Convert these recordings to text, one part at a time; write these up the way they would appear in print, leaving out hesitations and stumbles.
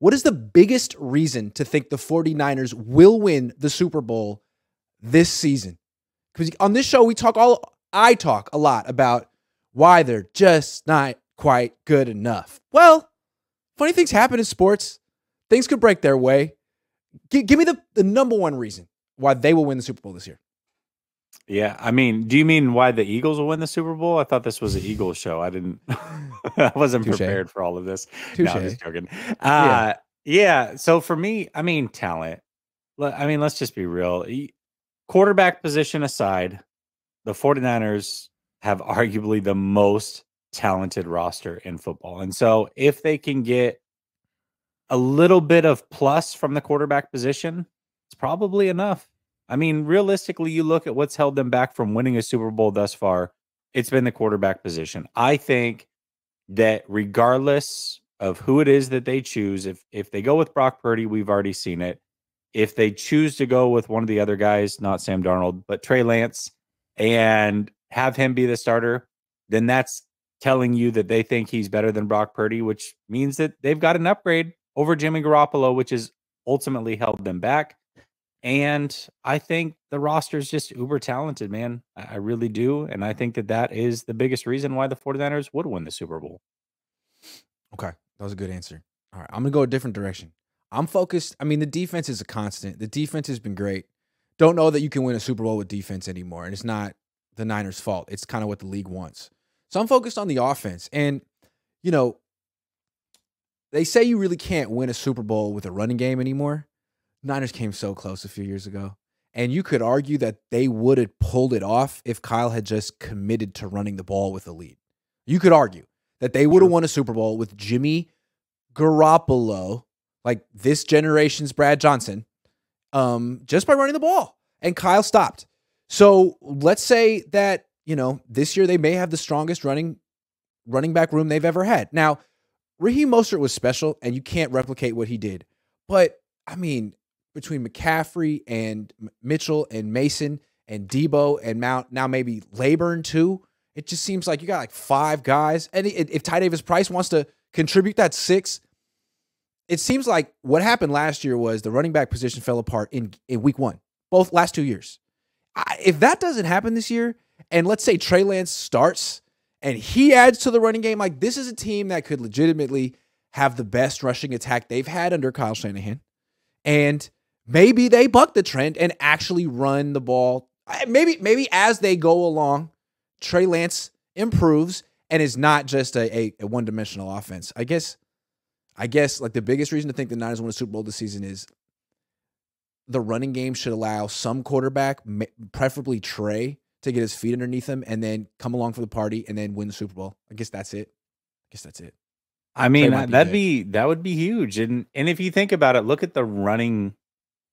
What is the biggest reason to think the 49ers will win the Super Bowl this season? Because on this show, I talk a lot about why they're just not quite good enough. Well, funny things happen in sports. Things could break their way. Give me the number one reason why they will win the Super Bowl this year. Yeah, I mean, do you mean why the Eagles will win the Super Bowl? I thought this was an Eagles show. I wasn't Touché. prepared for all of this. No, I'm just Touché. joking. Yeah. Yeah. So for me, I mean, talent. I mean, let's just be real. Quarterback position aside, the 49ers have arguably the most talented roster in football. And so if they can get a little bit of plus from the quarterback position, it's probably enough. I mean, realistically, you look at what's held them back from winning a Super Bowl thus far, it's been the quarterback position. I think that regardless of who it is that they choose, if they go with Brock Purdy, we've already seen it. If they choose to go with one of the other guys, not Sam Darnold, but Trey Lance, and have him be the starter, then that's telling you that they think he's better than Brock Purdy, which means that they've got an upgrade over Jimmy Garoppolo, which has ultimately held them back. And I think the roster is just uber talented, man. I really do. And I think that that is the biggest reason why the 49ers would win the Super Bowl. Okay. That was a good answer. All right. I'm going to go a different direction. I'm focused. I mean, the defense is a constant. The defense has been great. Don't know that you can win a Super Bowl with defense anymore. And it's not the Niners' fault. It's kind of what the league wants. So I'm focused on the offense. And, you know, they say you really can't win a Super Bowl with a running game anymore. Niners came so close a few years ago. And you could argue that they would have pulled it off if Kyle had just committed to running the ball with a lead. You could argue that they would have won a Super Bowl with Jimmy Garoppolo, like this generation's Brad Johnson, just by running the ball. And Kyle stopped. So let's say that, you know, this year they may have the strongest running back room they've ever had. Now, Raheem Mostert was special, and you can't replicate what he did. But, I mean, between McCaffrey and Mitchell and Mason and Debo and now maybe Laburn too, it just seems like you got like 5 guys. And if Ty Davis Price wants to contribute, that's 6. It seems like what happened last year was the running back position fell apart in week 1, both last 2 years. If that doesn't happen this year, and let's say Trey Lance starts and he adds to the running game, like this is a team that could legitimately have the best rushing attack they've had under Kyle Shanahan. And maybe they buck the trend and actually run the ball. Maybe as they go along, Trey Lance improves and is not just a one-dimensional offense. I guess like the biggest reason to think the Niners win a Super Bowl this season is the running game should allow some quarterback, preferably Trey, to get his feet underneath him and then come along for the party and then win the Super Bowl. I guess that's it. I mean, that would be huge. And if you think about it, look at the running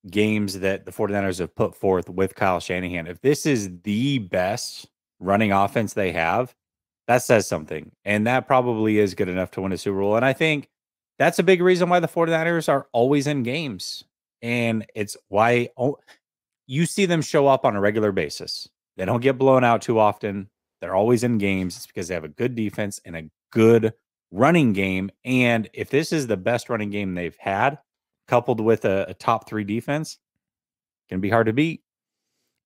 games that the 49ers have put forth with Kyle Shanahan. If this is the best running offense they have, that says something. And that probably is good enough to win a Super Bowl. And I think that's a big reason why the 49ers are always in games. And it's why you see them show up on a regular basis. They don't get blown out too often. They're always in games. It's because they have a good defense and a good running game. And if this is the best running game they've had, coupled with a top 3 defense, can be hard to beat.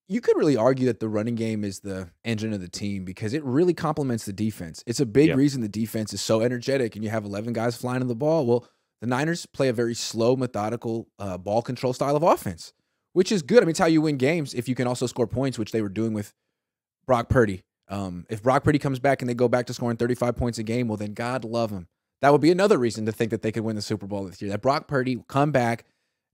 You could really argue that the running game is the engine of the team because it really complements the defense. It's a big reason the defense is so energetic and you have 11 guys flying in the ball. Well, the Niners play a very slow, methodical ball control style of offense, which is good. I mean, it's how you win games if you can also score points, which they were doing with Brock Purdy. If Brock Purdy comes back and they go back to scoring 35 points a game, well, then God love him. That would be another reason to think that they could win the Super Bowl this year. That Brock Purdy will come back,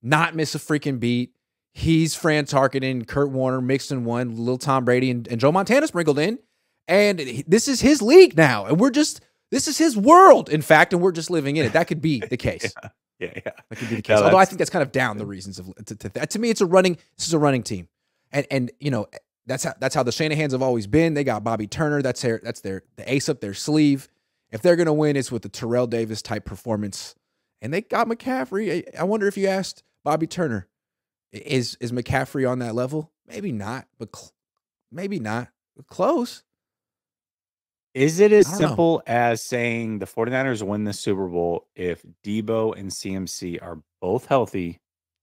not miss a freaking beat. He's Fran Tarkenton, Kurt Warner mixed in one, little Tom Brady and Joe Montana sprinkled in. And this is his league now. And this is his world, in fact, and we're just living in it. That could be the case. Yeah. That could be the case. Although I think that's kind of down the reasons of to me, this is a running team. And you know, that's how the Shanahans have always been. They got Bobby Turner. That's the ace up their sleeve. If they're gonna win, it's with the Terrell Davis type performance. And they got McCaffrey. I wonder if you asked Bobby Turner, is McCaffrey on that level? Maybe not, but maybe not. Close. Is it as I don't know. simple as saying the 49ers win the Super Bowl if Debo and CMC are both healthy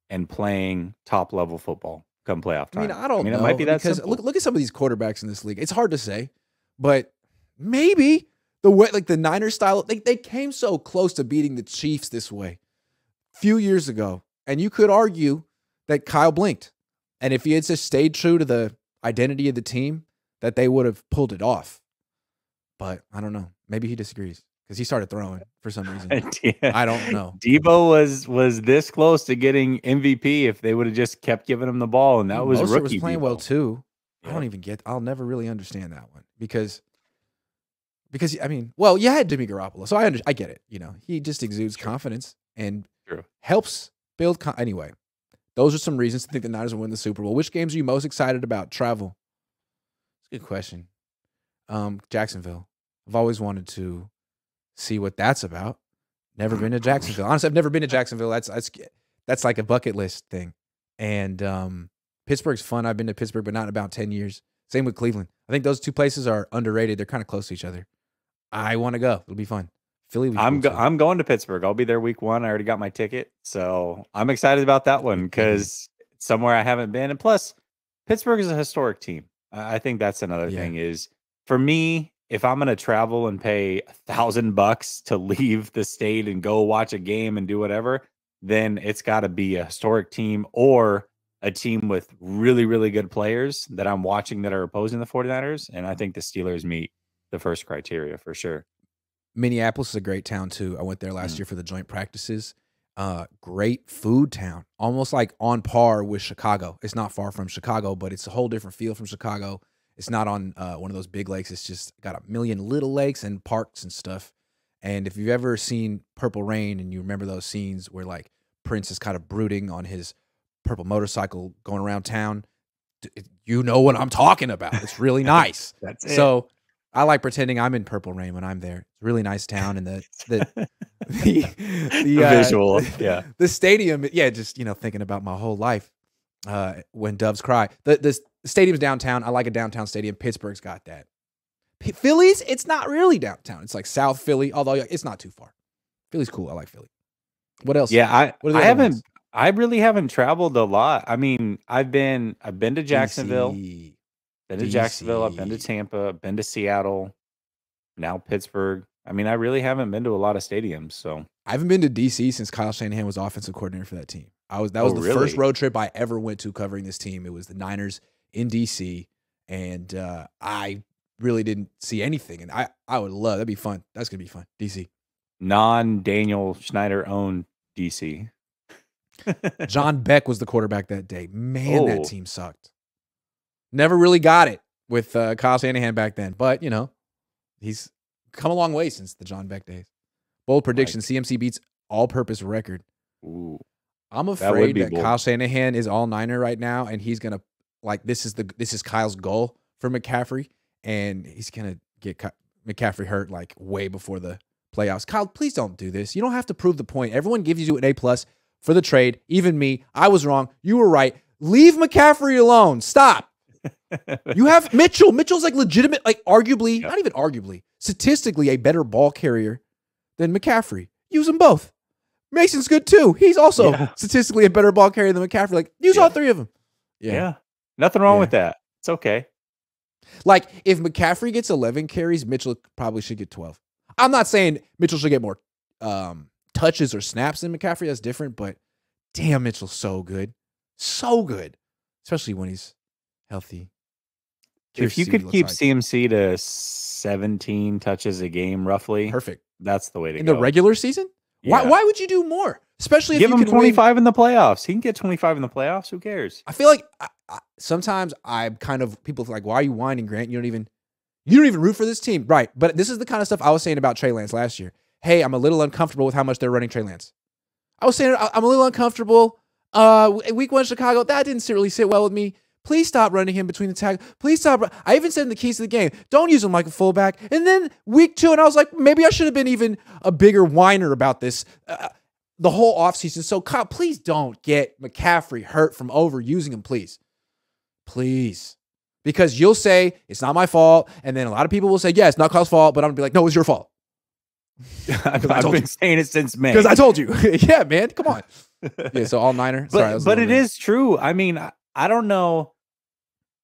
and playing top level football come playoff I mean, time? I I don't mean, it might be know that because look simple. look at some of these quarterbacks in this league. It's hard to say, but maybe the way like the Niners style, they came so close to beating the Chiefs this way a few years ago, and you could argue that Kyle blinked, and if he had just stayed true to the identity of the team, that they would have pulled it off. But I don't know. Maybe he disagrees because he started throwing for some reason. Yeah. I don't know. Debo was this close to getting MVP if they would have just kept giving him the ball, and I that mean, was Mostert was rookie playing well Debo. too. I don't Yep. even get. I'll never really understand that one because I mean, well, you had Jimmy Garoppolo, so I get it. You know, he just exudes confidence and True. helps build. Anyway, those are some reasons to think the Niners will win the Super Bowl. Which games are you most excited about? Travel. It's a good question. Jacksonville. I've always wanted to see what that's about. Never been to Jacksonville. Honestly, I've never been to Jacksonville. That's like a bucket list thing. And Pittsburgh's fun. I've been to Pittsburgh, but not in about 10 years. Same with Cleveland. I think those two places are underrated. They're kind of close to each other. I want to go. It'll be fun. Philly will be cool too. I'm going to Pittsburgh. I'll be there week 1. I already got my ticket, so I'm excited about that one because it's somewhere I haven't been. And plus, Pittsburgh is a historic team. I think that's another thing is for me, if I'm going to travel and pay $1,000 to leave the state and go watch a game and do whatever, then it's got to be a historic team or a team with really, really good players that I'm watching that are opposing the 49ers. And I think the Steelers meet the first criteria for sure. Minneapolis is a great town too. I went there last year for the joint practices. Great food town, almost like on par with Chicago. It's not far from Chicago, but it's a whole different feel from Chicago. It's not on one of those big lakes. It's just got a million little lakes and parks and stuff. And if you've ever seen Purple Rain and you remember those scenes where like Prince is kind of brooding on his purple motorcycle going around town, you know what I'm talking about. It's really nice. That's it. So I like pretending I'm in Purple Rain when I'm there. It's a really nice town, and the visual, yeah, the stadium, yeah, just thinking about my whole life when doves cry. The stadium's downtown. I like a downtown stadium. Pittsburgh's got that. Philly's, it's not really downtown. It's like South Philly, although it's not too far. Philly's cool. I like Philly. What else? Yeah, What are the I other haven't. ones? I really haven't traveled a lot. I mean, I've been to Jacksonville, DC. been to Jacksonville, I've been to Tampa, been to Seattle, now Pittsburgh. I mean, I really haven't been to a lot of stadiums. So I haven't been to DC since Kyle Shanahan was offensive coordinator for that team. That was the really? first road trip I ever went to covering this team. It was the Niners in DC, and I really didn't see anything. And I would love that'd be fun. That's gonna be fun. DC. non-Daniel Schneider owned DC. John Beck was the quarterback that day. Man, that Oh. team sucked. Never really got it with Kyle Shanahan back then, but he's come a long way since the John Beck days. Bold prediction: CMC beats all-purpose record. Ooh. I'm would afraid be that bold. Kyle Shanahan is all Niner right now, and he's gonna this is Kyle's goal for McCaffrey, and he's gonna get McCaffrey hurt like way before the playoffs. Kyle, please don't do this. You don't have to prove the point. Everyone gives you an A+ for the trade. Even me, I was wrong. You were right. Leave McCaffrey alone. Stop. You have Mitchell. Mitchell's like legitimate, like arguably, not even arguably, statistically a better ball carrier than McCaffrey. Use them both. Mason's good too. He's also statistically a better ball carrier than McCaffrey. Like, use all three of them. Yeah. Nothing wrong with that. It's okay. Like, if McCaffrey gets 11 carries, Mitchell probably should get 12. I'm not saying Mitchell should get more touches or snaps than McCaffrey. That's different, but damn, Mitchell's so good. So good. Especially when he's healthy. If you could keep CMC to 17 touches a game, roughly, perfect. That's the way to go. In the regular season? Yeah. Why would you do more? Especially if give you him can 25 win. in the playoffs. He can get 25 in the playoffs. Who cares? I feel like sometimes people feel like, why are you whining, Grant? You don't even root for this team. Right. But this is the kind of stuff I was saying about Trey Lance last year. Hey, I'm a little uncomfortable with how much they're running Trey Lance. I was saying I'm a little uncomfortable. Week 1 Chicago, that didn't really sit well with me. Please stop running him between the tackles. Please stop. I even said in the keys to the game, don't use him like a fullback. And then week 2, and I was like, maybe I should have been even a bigger whiner about this the whole offseason. So, Kyle, please don't get McCaffrey hurt from overusing him, please. Please. Because you'll say, it's not my fault. And then a lot of people will say, yeah, it's not Kyle's fault. But I'm going to be like, no, it's your fault. I've been saying it since May. Because I told you. Yeah, man. Come on. Yeah, so all Niner. But it is true. I mean, I don't know.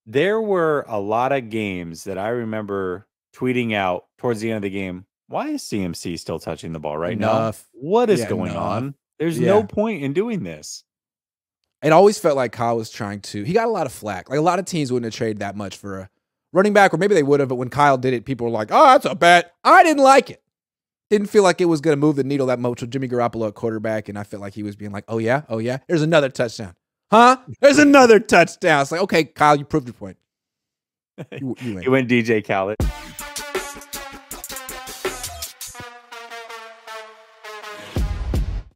There were a lot of games that I remember tweeting out towards the end of the game. Why is CMC still touching the ball right now? What is going on? There's no point in doing this. It always felt like Kyle was trying to. He got a lot of flack. Like a lot of teams wouldn't have traded that much for a running back, or maybe they would have. But when Kyle did it, people were like, "Oh, that's a bet." I didn't like it. Didn't feel like it was going to move the needle that much with Jimmy Garoppolo at quarterback, and I felt like he was being like, "Oh yeah, oh yeah, there's another touchdown, huh? There's another touchdown." It's like, okay, Kyle, you proved your point. You went DJ Khaled.